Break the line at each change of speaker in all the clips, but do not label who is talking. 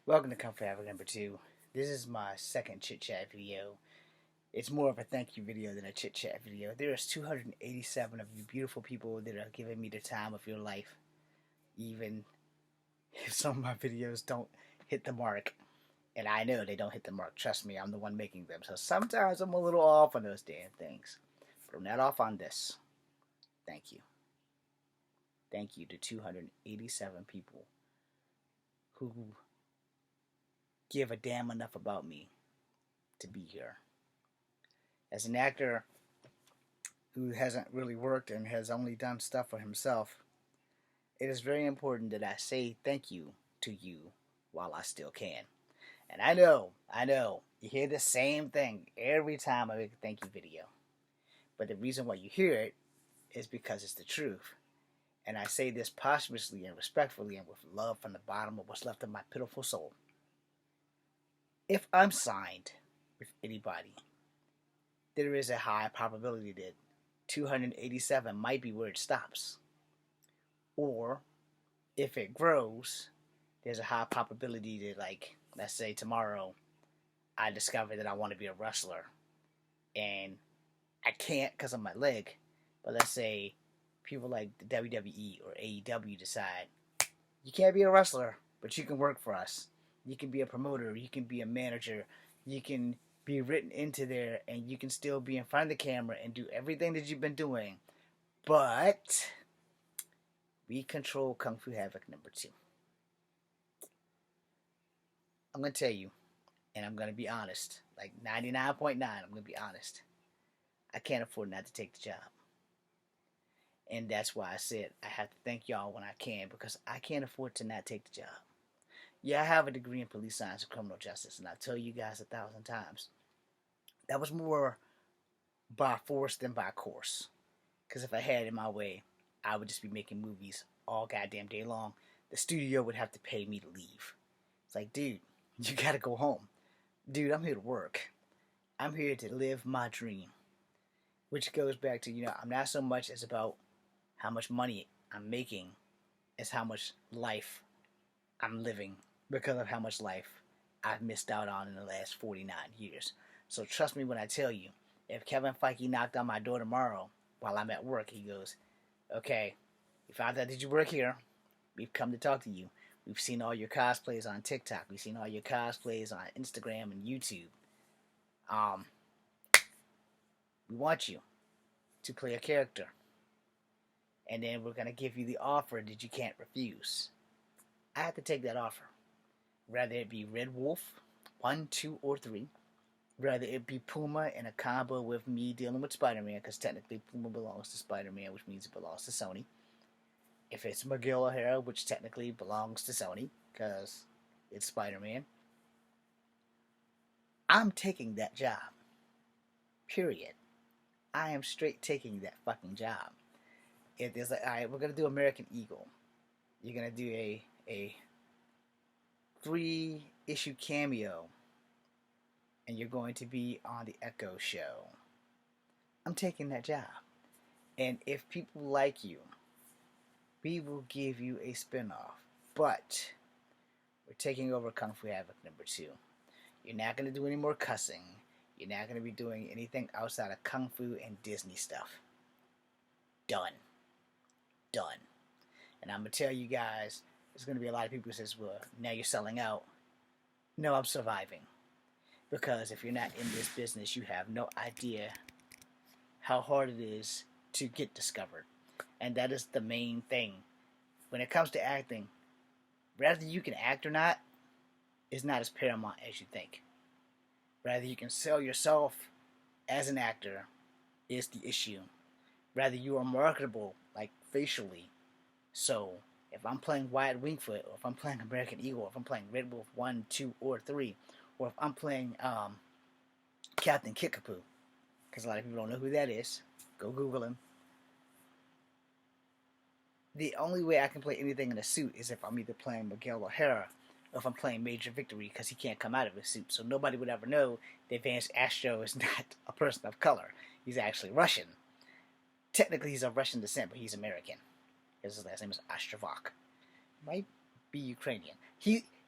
Welcome to Comfort Havoc number 2. This is my second chit chat video. It's more of a thank you video than a chit chat video. There's 287 of you beautiful people that are giving me the time of your life, even if some of my videos don't hit the mark. And I know they don't hit the mark. Trust me, I'm the one making them. So sometimes I'm a little off on those damn things. But I'm not off on this. Thank you. Thank you to 287 people who give a damn enough about me to be here. As an actor who hasn't really worked and has only done stuff for himself, it is very important that I say thank you to you while I still can. And I know, you hear the same thing every time I make a thank you video. But the reason why you hear it is because it's the truth. And I say this posthumously and respectfully and with love from the bottom of what's left of my pitiful soul. If I'm signed with anybody, there is a high probability that 287 might be where it stops. Or if it grows, there's a high probability that, like, let's say tomorrow I discover that I want to be a wrestler and I can't because of my leg, but let's say people like the WWE or AEW decide you can't be a wrestler, but you can work for us. You can be a promoter, you can be a manager, you can be written into there, and you can still be in front of the camera and do everything that you've been doing. But we control Kung Fu Havoc number 2. I'm going to tell you, and I'm going to be honest, like 99.9, I'm going to be honest. I can't afford not to take the job. And that's why I said I have to thank y'all when I can, because I can't afford to not take the job. Yeah, I have a degree in police science and criminal justice, and I'll tell you guys 1,000 times. That was more by force than by course. Because if I had it my way, I would just be making movies all goddamn day long. The studio would have to pay me to leave. It's like, dude, you gotta go home. Dude, I'm here to work. I'm here to live my dream. Which goes back to, I'm not so much as about how much money I'm making as how much life I'm living because of how much life I've missed out on in the last 49 years. So trust me when I tell you, if Kevin Feige knocked on my door tomorrow while I'm at work, he goes, okay, we found out that you work here. We've come to talk to you. We've seen all your cosplays on TikTok. We've seen all your cosplays on Instagram and YouTube. We want you to play a character. And then we're going to give you the offer that you can't refuse. I have to take that offer. Whether it be Red Wolf, 1, 2, or 3. Whether it be Puma in a combo with me dealing with Spider-Man, because technically Puma belongs to Spider-Man, which means it belongs to Sony. If it's Miguel O'Hara, which technically belongs to Sony, because it's Spider-Man. I'm taking that job. Period. I am straight taking that fucking job. If there's like, alright, we're going to do American Eagle. You're going to do a 3-issue cameo, and you're going to be on the Echo show. I'm taking that job. And if people like you, we will give you a spinoff. But we're taking over Kung Fu Havoc number 2. You're not going to do any more cussing. You're not going to be doing anything outside of Kung Fu and Disney stuff. Done. Done. And I'm going to tell you guys, there's going to be a lot of people who says, well, now you're selling out. No, I'm surviving. Because if you're not in this business, you have no idea how hard it is to get discovered. And that is the main thing. When it comes to acting, whether you can act or not is not as paramount as you think. Whether you can sell yourself as an actor is the issue. Whether you are marketable, like facially. So, if I'm playing Wyatt Wingfoot, or if I'm playing American Eagle, or if I'm playing Red Wolf 1, 2, or 3, or if I'm playing Captain Kickapoo, because a lot of people don't know who that is, go Google him. The only way I can play anything in a suit is if I'm either playing Miguel O'Hara, or if I'm playing Major Victory, because he can't come out of his suit. So nobody would ever know that Vance Astro is not a person of color. He's actually Russian. Technically, he's of Russian descent, but he's American. His last name is Ostrovok. Might be Ukrainian.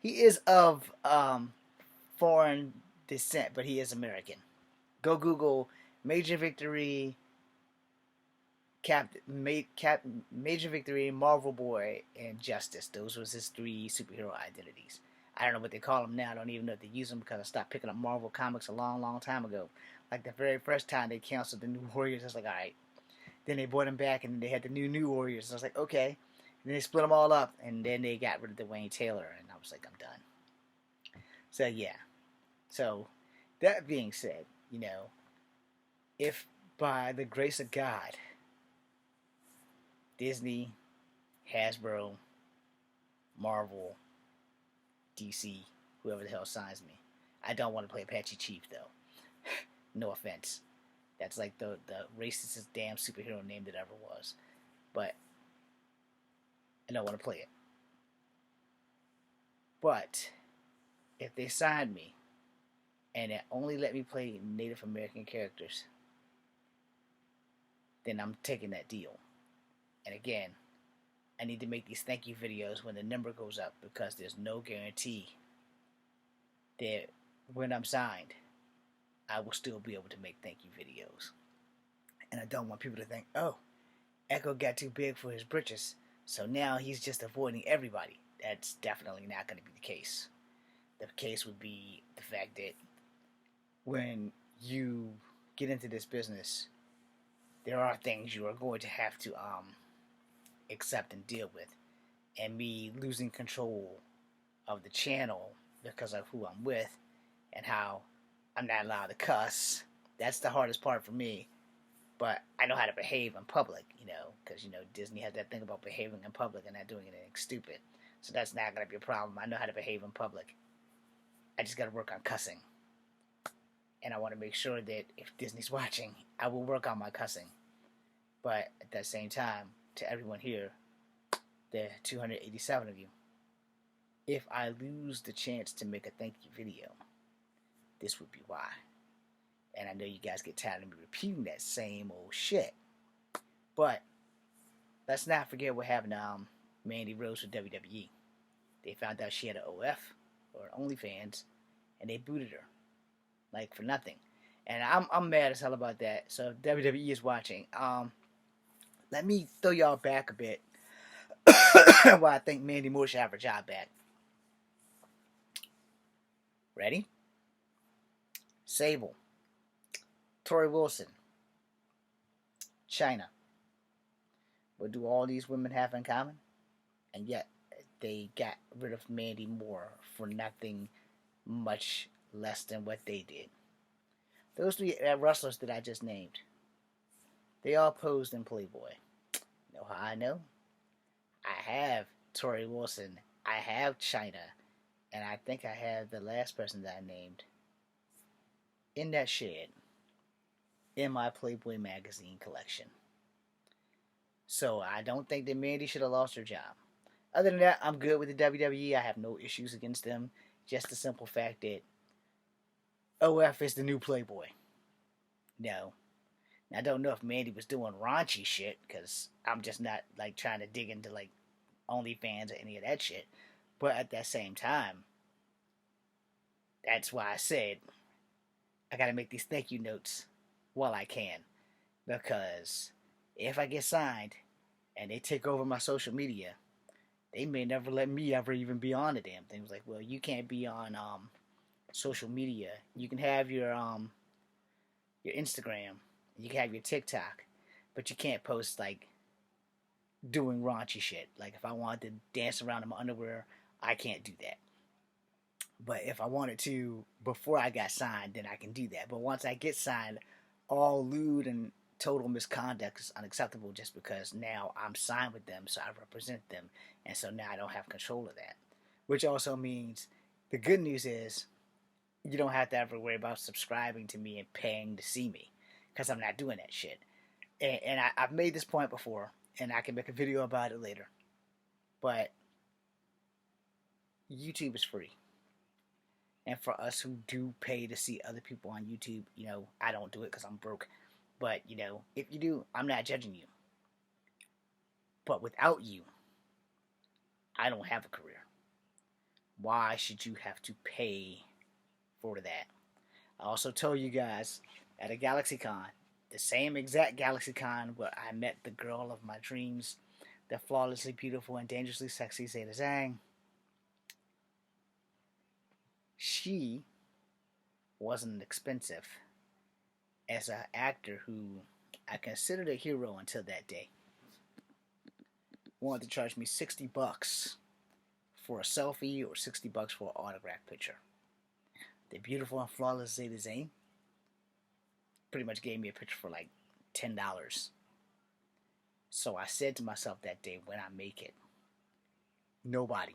He is of foreign descent, but he is American. Go Google Major Victory, Major Victory, Marvel Boy, and Justice. Those was his three superhero identities. I don't know what they call them now. I don't even know if they use them because I stopped picking up Marvel comics a long, long time ago. Like the very first time they canceled the New Warriors, I was like, all right. Then they brought them back, and they had the New Warriors. I was like, okay. And then they split them all up, and then they got rid of Dwayne Taylor, and I was like, I'm done. So yeah. So that being said, if by the grace of God, Disney, Hasbro, Marvel, DC, whoever the hell signs me, I don't want to play Apache Chief though. No offense. That's like the racistest damn superhero name that ever was. But I don't want to play it. But if they sign me and they only let me play Native American characters, then I'm taking that deal. And again, I need to make these thank you videos when the number goes up because there's no guarantee that when I'm signed, I will still be able to make thank you videos. And I don't want people to think, oh, Echo got too big for his britches, so now he's just avoiding everybody. That's definitely not going to be the case. The case would be the fact that when you get into this business, there are things you are going to have to accept and deal with. And me losing control of the channel because of who I'm with and how I'm not allowed to cuss, that's the hardest part for me. But I know how to behave in public, because, Disney has that thing about behaving in public and not doing anything stupid. So that's not going to be a problem. I know how to behave in public. I just got to work on cussing. And I want to make sure that if Disney's watching, I will work on my cussing. But at that same time, to everyone here, the 287 of you, if I lose the chance to make a thank you video, this would be why. And I know you guys get tired of me repeating that same old shit. But let's not forget what happened to Mandy Rose with WWE. They found out she had an OF, or OnlyFans, and they booted her. Like, for nothing. And I'm mad as hell about that. So if WWE is watching, let me throw y'all back a bit while I think Mandy Moore should have her job back. Ready? Sable, Tori Wilson, China. What do all these women have in common? And yet, they got rid of Mandy Moore for nothing much less than what they did. Those three wrestlers that I just named, they all posed in Playboy. You know how I know? I have Tori Wilson, I have China, and I think I have the last person that I named in that shed in my Playboy magazine collection. So I don't think that Mandy should have lost her job. Other than that, I'm good with the WWE. I have no issues against them. Just the simple fact that OF is the new Playboy. No. I don't know if Mandy was doing raunchy shit, because I'm just not like trying to dig into like OnlyFans or any of that shit. But at that same time, that's why I said I gotta make these thank you notes while I can. Because if I get signed and they take over my social media, they may never let me ever even be on the damn thing. It was like, well, you can't be on social media. You can have your Instagram, you can have your TikTok, but you can't post like doing raunchy shit. Like if I wanted to dance around in my underwear, I can't do that. But if I wanted to before I got signed, then I can do that. But once I get signed, all lewd and total misconduct is unacceptable just because now I'm signed with them, so I represent them, and so now I don't have control of that. Which also means the good news is you don't have to ever worry about subscribing to me and paying to see me, because I'm not doing that shit. And I've made this point before, and I can make a video about it later. But YouTube is free. And for us who do pay to see other people on YouTube, I don't do it because I'm broke. But, if you do, I'm not judging you. But without you, I don't have a career. Why should you have to pay for that? I also told you guys at a GalaxyCon, the same exact GalaxyCon where I met the girl of my dreams, the flawlessly beautiful and dangerously sexy Zeta Zhang. She wasn't expensive as an actor who I considered a hero until that day. Wanted to charge me $60 for a selfie or $60 for an autograph picture. The beautiful and flawless Zeta Zane pretty much gave me a picture for like $10. So I said to myself that day, when I make it, nobody,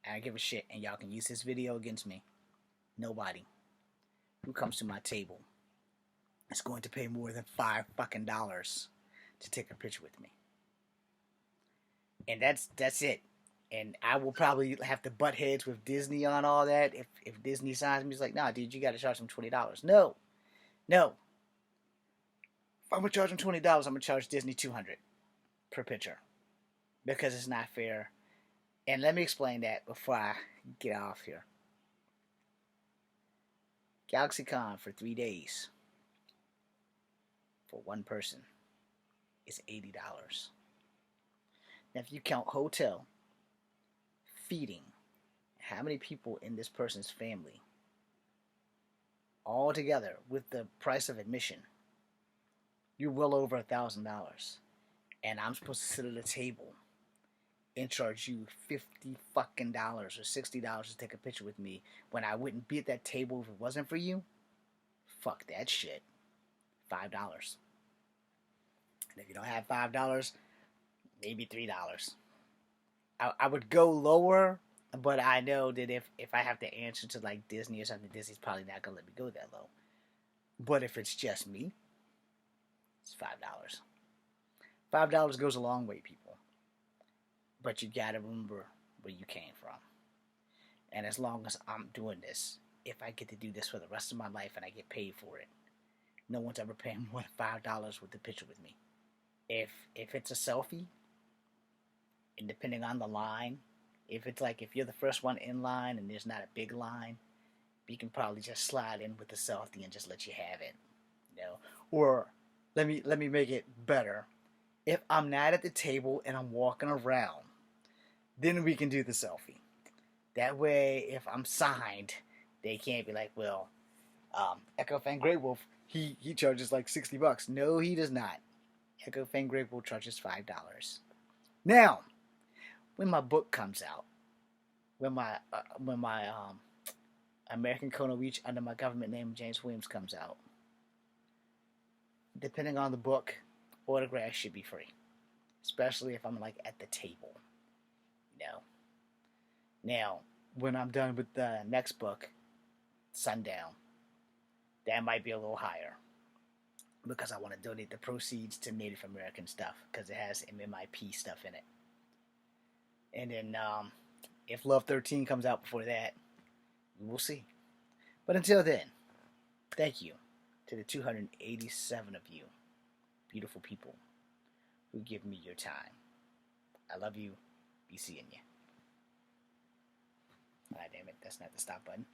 I don't give a shit, and y'all can use this video against me, nobody who comes to my table is going to pay more than $5 fucking to take a picture with me. And that's it. And I will probably have to butt heads with Disney on all that. If Disney signs me, it's like, nah, dude, you got to charge them $20. No. If I'm going to charge them $20, I'm going to charge Disney $200 per picture. Because it's not fair. And let me explain that before I get off here. GalaxyCon for 3 days for one person is $80. Now, if you count hotel, feeding, how many people in this person's family, all together with the price of admission, you're well over $1,000. And I'm supposed to sit at a table and charge you $50 fucking dollars or $60 to take a picture with me when I wouldn't be at that table if it wasn't for you? Fuck that shit. $5. And if you don't have $5, maybe $3. I would go lower, but I know that if I have to answer to like Disney or something, Disney's probably not gonna let me go that low. But if it's just me, it's $5. $5 goes a long way, people. But you gotta remember where you came from. And as long as I'm doing this, if I get to do this for the rest of my life and I get paid for it, no one's ever paying more than $5 with the picture with me. If it's a selfie, and depending on the line, if it's like if you're the first one in line and there's not a big line, you can probably just slide in with the selfie and just let you have it, you know. Or let me make it better. If I'm not at the table and I'm walking around, then we can do the selfie. That way, if I'm signed, they can't be like, well, Echo Fan Grey Wolf, he charges like $60. No, he does not. Echo Fan Grey Wolf charges $5. Now, when my book comes out, when my American Kona Reach under my government name James Williams comes out, depending on the book, autographs should be free, especially if I'm like at the table, you know. Now, when I'm done with the next book, Sundown, that might be a little higher because I want to donate the proceeds to Native American stuff because it has MMIP stuff in it. And then if Love 13 comes out before that, we'll see. But until then, thank you to the 287 of you, beautiful people, who give me your time. I love you. Be seeing you. Ah, damn it, that's not the stop button.